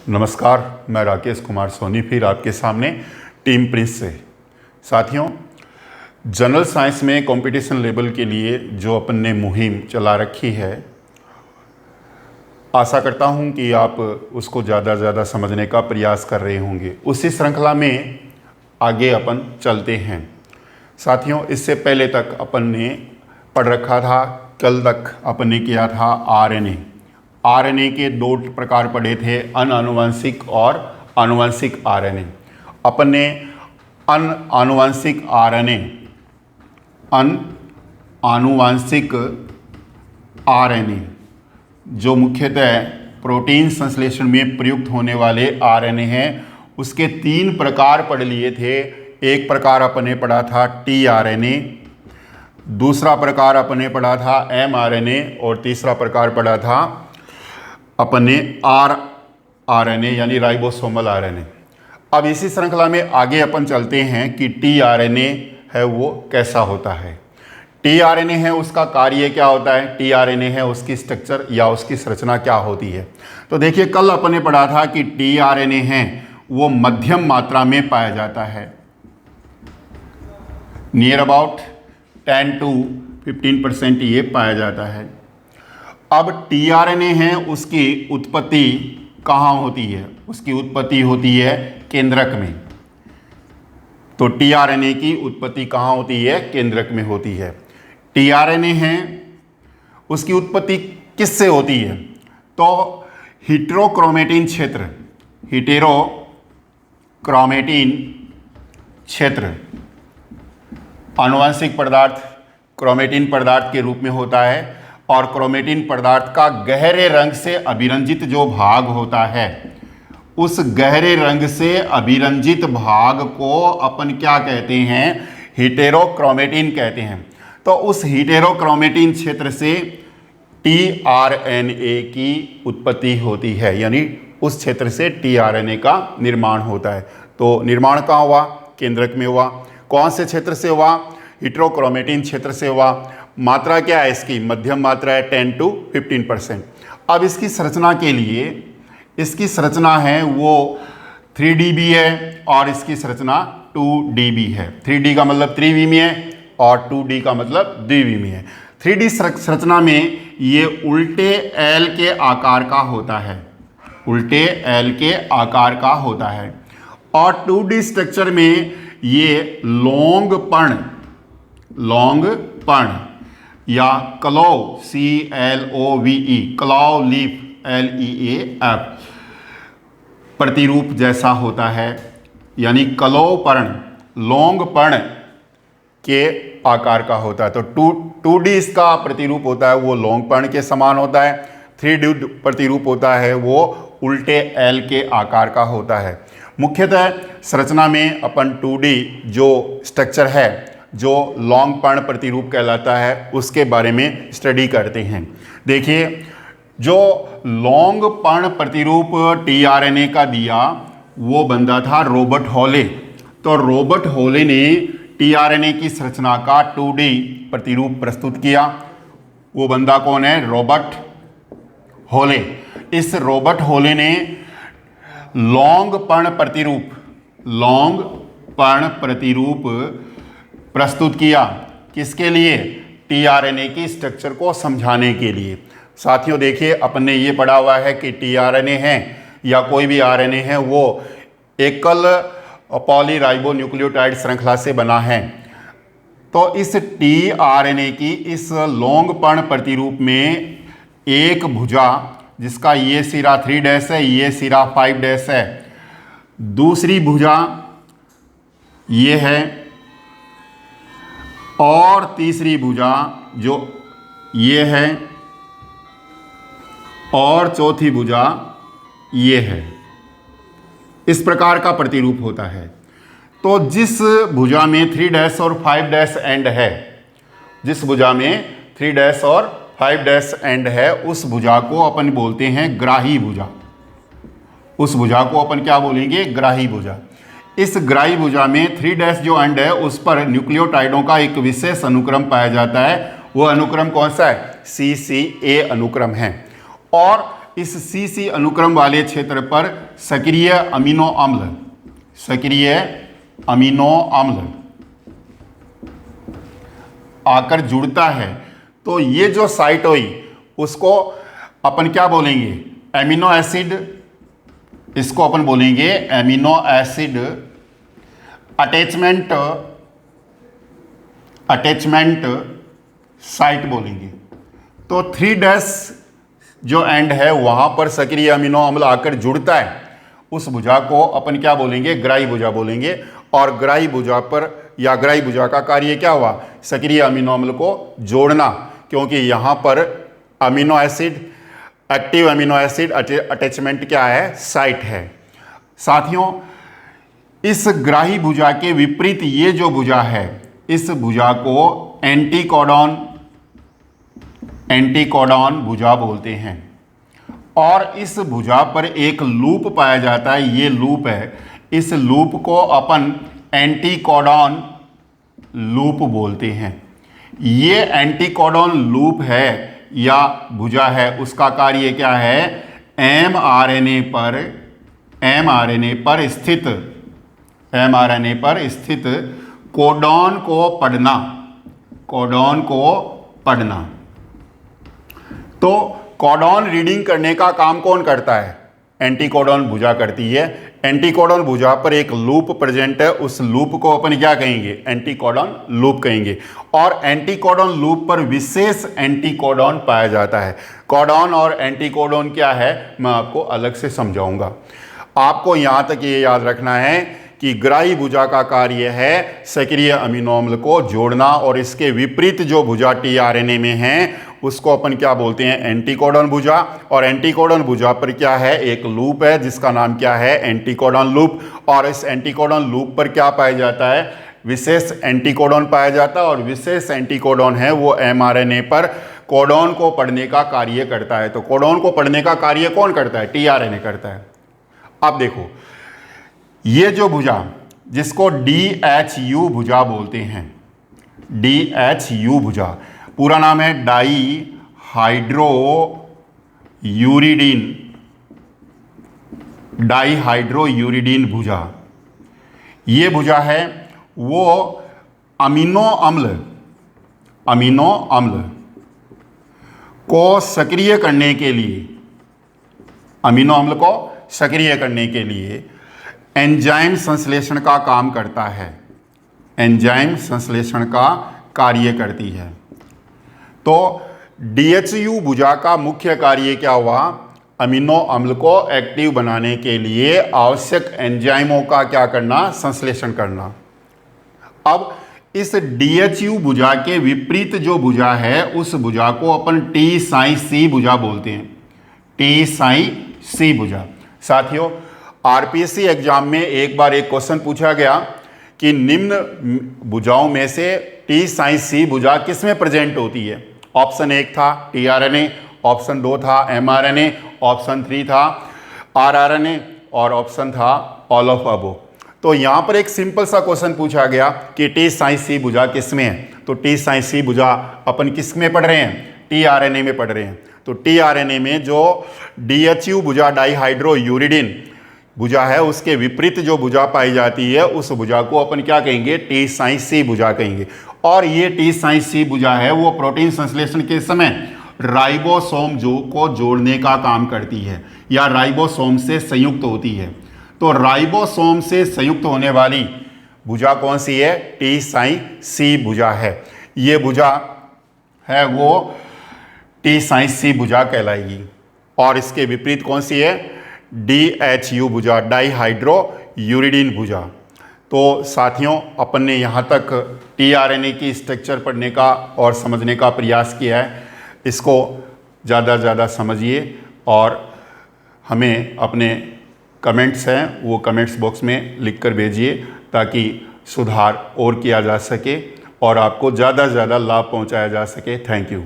नमस्कार, मैं राकेश कुमार सोनी फिर आपके सामने टीम प्रिंस से। साथियों, जनरल साइंस में कंपटीशन लेवल के लिए जो अपन ने मुहिम चला रखी है, आशा करता हूं कि आप उसको ज़्यादा से ज़्यादा समझने का प्रयास कर रहे होंगे। उसी श्रृंखला में आगे अपन चलते हैं। साथियों, इससे पहले तक अपन ने पढ़ रखा था, कल तक अपन ने किया था आरएनए के दो प्रकार पढ़े थे, अनानुवंशिक और आनुवंशिक आरएनए। अपन ने आनुवंशिक आरएनए जो मुख्यतः प्रोटीन संश्लेषण में प्रयुक्त होने वाले आरएनए हैं, उसके 3 प्रकार पढ़ लिए थे। एक प्रकार अपन ने पढ़ा था टीआरएनए, दूसरा प्रकार अपन ने पढ़ा था एमआरएनए और तीसरा प्रकार पढ़ा था अपन ने आरएनए यानी राइबोसोमल आरएनए। अब इसी श्रृंखला में आगे अपन चलते हैं कि टीआरएनए है वो कैसा होता है। टीआरएनए है उसका कार्य क्या होता है, टीआरएनए है उसकी स्ट्रक्चर या उसकी संरचना क्या होती है। तो देखिए, कल अपन ने पढ़ा था कि टीआरएनए है वो मध्यम मात्रा में पाया जाता है, नियर अबाउट 10 to 15% ये पाया जाता है। अब टीआरएनए है उसकी उत्पत्ति कहाँ होती है, उसकी उत्पत्ति होती है केंद्रक में। तो टीआरएनए की उत्पत्ति कहाँ होती है, केंद्रक में होती है। टीआरएनए है उसकी उत्पत्ति किससे होती है, तो हेटेरोक्रोमेटिन क्षेत्र आनुवंशिक पदार्थ क्रोमेटिन पदार्थ के रूप में होता है, और क्रोमेटिन पदार्थ का गहरे रंग से अभिरंजित जो भाग होता है, उस गहरे रंग से अभिरंजित भाग को अपन क्या कहते हैं, हेटेरोक्रोमेटिन कहते हैं। तो उस हेटेरोक्रोमेटिन क्षेत्र से टीआरएनए की उत्पत्ति होती है, यानी उस क्षेत्र से टीआरएनए का निर्माण होता है। तो निर्माण कहाँ हुआ, केंद्रक में हुआ। कौन से क्षेत्र से हुआ, हेटेरोक्रोमेटिन क्षेत्र से हुआ। मात्रा क्या है इसकी, मध्यम मात्रा है 10 to 15%। अब इसकी संरचना के लिए, इसकी संरचना है वो 3DB है और इसकी संरचना 2DB है। 3D का मतलब त्रिविमीय है और 2D का मतलब द्विविमीय है। 3D संरचना में ये उल्टे एल के आकार का होता है, उल्टे एल के आकार का होता है। और 2D स्ट्रक्चर में ये लॉन्ग पर्ण या clove CLOVE clove leaf LEAF प्रतिरूप जैसा होता है, यानी क्लोव पर्ण लॉन्ग पर्ण के आकार का होता है। तो 2D इसका प्रतिरूप होता है वो लॉन्ग पर्ण के समान होता है। 3D प्रतिरूप होता है वो उल्टे एल के आकार का होता है। मुख्यतः संरचना में अपन 2D जो स्ट्रक्चर है, जो लॉन्ग पर्ण प्रतिरूप कहलाता है, उसके बारे में स्टडी करते हैं। देखिए, जो लॉन्ग पर्ण प्रतिरूप टीआरएनए का दिया वो बंदा था रॉबर्ट हॉले। तो रॉबर्ट हॉले ने टीआरएनए की संरचना का 2D प्रतिरूप प्रस्तुत किया। वो बंदा कौन है, रॉबर्ट हॉले। इस रॉबर्ट हॉले ने लॉन्ग पर्ण प्रतिरूप प्रस्तुत किया, किसके लिए, टीआरएनए की स्ट्रक्चर को समझाने के लिए। साथियों देखिए, अपन ने ये पढ़ा हुआ है कि टीआरएनए है या कोई भी आरएनए है वो एकल पॉलीराइबोन्यूक्लियोटाइड श्रृंखला से बना है। तो इस टीआरएनए की इस लॉन्ग पर्ण प्रतिरूप में एक भुजा जिसका ये सिरा 3' है, ये सिरा 5' है, दूसरी भुजा ये है और तीसरी भुजा जो ये है और चौथी भुजा ये है। इस प्रकार का प्रतिरूप होता है। तो जिस भुजा में 3' और 5' एंड है, जिस भुजा में 3' और 5' एंड है, उस भुजा को अपन बोलते हैं ग्राही भुजा। उस भुजा को अपन क्या बोलेंगे, ग्राही भुजा। इस ग्राही भुजा में 3' जो एंड है उस पर न्यूक्लियोटाइडों का एक विशेष अनुक्रम पाया जाता है। वो अनुक्रम कौन सा है, CCA अनुक्रम है। और इस CC अनुक्रम वाले क्षेत्र पर सक्रिय अमीनो अम्ल आकर जुड़ता है, तो ये जो साइट हुई उसको अपन क्या बोलेंगे? Amino acid. इसको अपन बोलेंगे एमिनो एसिड अटैचमेंट साइट बोलेंगे। तो 3' जो एंड है वहां पर सक्रिय अमीनो अम्ल आकर जुड़ता है, उस भुजा को अपन क्या बोलेंगे? ग्राही भुजा बोलेंगे। और ग्राही भुजा पर या ग्राही भुजा का कार्य क्या हुआ? सक्रिय अमीनो अम्ल को जोड़ना, क्योंकि यहां पर amino acid, active amino acid attachment क्या है? साइट है। साथियों, इस ग्राही भुजा के विपरीत ये जो भुजा है, इस भुजा को एंटीकोडॉन भुजा बोलते हैं। और इस भुजा पर एक लूप पाया जाता है, ये लूप है। इस लूप को अपन एंटीकोडॉन लूप बोलते हैं। ये एंटीकोडॉन लूप है या भुजा है, उसका कार्य क्या है? mRNA पर स्थित कोडॉन को पढ़ना। तो कोडॉन रीडिंग करने का काम कौन करता है? एंटीकोडॉन भुजा करती है। एंटीकोडॉन भुजा पर एक लूप प्रेजेंट है, उस लूप को अपन क्या कहेंगे? एंटीकोडॉन लूप कहेंगे। और एंटीकोडॉन लूप पर विशेष एंटीकोडॉन पाया जाता है। कोडॉन और एंटीकोडॉन क्या है, मैं आपको अलग से समझाऊंगा। आपको यहां तक ये याद रखना है कि ग्राही भुजा का कार्य है सक्रिय अमीनो अम्ल को जोड़ना, और इसके विपरीत जो भुजा tRNA में है उसको अपन क्या बोलते हैं? एंटीकोडॉन भुजा। और एंटीकोडॉन भुजा पर क्या है? एक लूप है जिसका नाम क्या है? Anticodon loop. और इस एंटीकोडॉन लूप पर क्या पाया जाता है? विशेष एंटीकोडॉन पाया जाता है। और विशेष एंटीकोडॉन है वो mRNA पर कोडॉन को पढ़ने का कार्य करता है। तो कोडॉन को पढ़ने का कार्य कौन करता है? tRNA करता है। अब देखो, ये जो भुजा जिसको DHU भुजा बोलते हैं, DHU भुजा, पूरा नाम है डाई हाइड्रो यूरिडीन भुजा। ये भुजा है वो अमीनो अम्ल को सक्रिय करने के लिए, अमीनो अम्ल को सक्रिय करने के लिए एंजाइम संश्लेषण का काम करता है, एंजाइम संश्लेषण का कार्य करती है। तो DHU भुजा का मुख्य कार्य क्या हुआ? अमीनो अम्ल को एक्टिव बनाने के लिए आवश्यक एंजाइमों का क्या करना? संश्लेषण करना। अब इस DHU भुजा के विपरीत जो भुजा है, उस भुजा को अपन T-C भुजा बोलते हैं, T-C भुजा। साथियों, RPSC एग्जाम में एक बार एक क्वेश्चन पूछा गया कि निम्न भुजाओं में से T-C भुजा किस में प्रेजेंट होती है? ऑप्शन 1 था tRNA, ऑप्शन 2 था mRNA, ऑप्शन 3 था rRNA और ऑप्शन था ऑल ऑफ अबो। तो यहाँ पर एक सिंपल सा क्वेश्चन पूछा गया कि T-C भुजा किस में है? तो T-C भुजा अपन किस में पढ़ रहे हैं? tRNA में पढ़ रहे हैं। तो tRNA में जो DHU भुजा डाईहाइड्रो यूरिडीन भुजा है, उसके विपरीत जो भुजा पाई जाती है उस भुजा को अपन क्या कहेंगे? T-C भुजा कहेंगे। और ये T-C भुजा है वो प्रोटीन संश्लेषण के समय राइबोसोम को जोड़ने का काम करती है या राइबोसोम से संयुक्त होती है। तो राइबोसोम से संयुक्त होने वाली भुजा कौन सी है? T-C भुजा है। ये भुजा है वो T-C भुजा कहलाएगी। और इसके विपरीत कौन सी है? DHU भुजा, डाईहाइड्रो यूरिडीन भुजा। तो साथियों, अपन ने यहाँ तक tRNA की स्ट्रक्चर पढ़ने का और समझने का प्रयास किया है। इसको ज़्यादा से ज़्यादा समझिए और हमें अपने कमेंट्स हैं वो कमेंट्स बॉक्स में लिखकर भेजिए ताकि सुधार और किया जा सके और आपको ज़्यादा से ज़्यादा लाभ पहुँचाया जा सके। Thank you.